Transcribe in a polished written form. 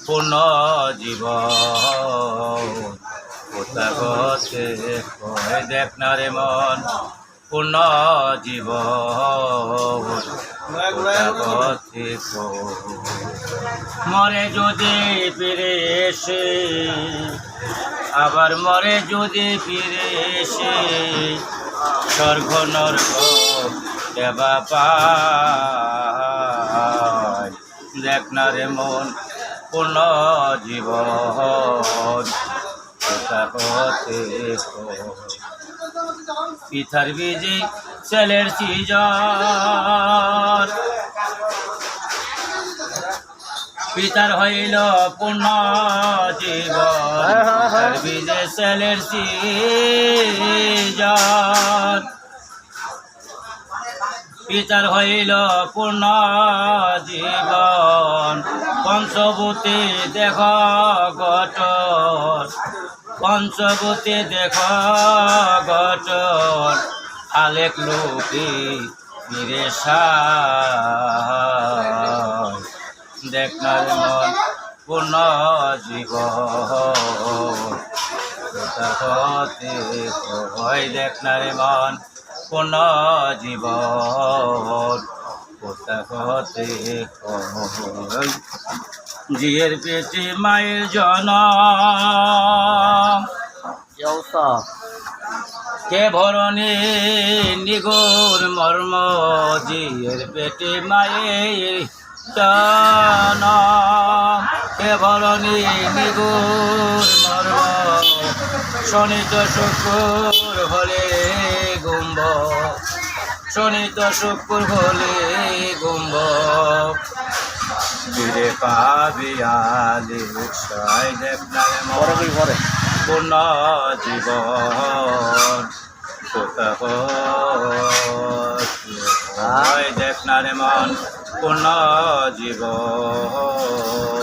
পূর্ণ জীবন কোথাগতে কয় দেখ না রে মন পূর্ণ জীবন কোথাগতে মরে যদি ফিরে এসে আবার মরে যদি ফিরে এসে স্বর্গ নরক দেবা পায় দেখ না রে মন পূর্ণ জীবন কোথাগতে পিতার বীজে ছেলের সৃজন পিতার হইল পূর্ণ জীবন পিতার বীজে ছেলের সৃজন পিতার হইল পূর্ণ জীবন পঞ্চভূতি দেখ গঠন পঞ্চভূতি দেখ গঠন আলেক লোকে ফিরে দেখ না রে মন পূর্ণ জীবন কোথাগতে কয় দেখ না রে মন পূর্ণ জীবন কোথাগতে কয় জিয়ের পেটে মায়ের জনম কে ভরণে নিগোর মর্ম জিয়ের পেটে মায়ের জনম কে ভরণে নিগোর মর্ম শনিত শুক্র হলে গুম্ব শনিত শুক্র হলে গুম্ব ফিরে পাবি আলে সাই দেখ না রে মন পূর্ণ জীবন কোথাগতে দেখ না রে মন পূর্ণ জীবন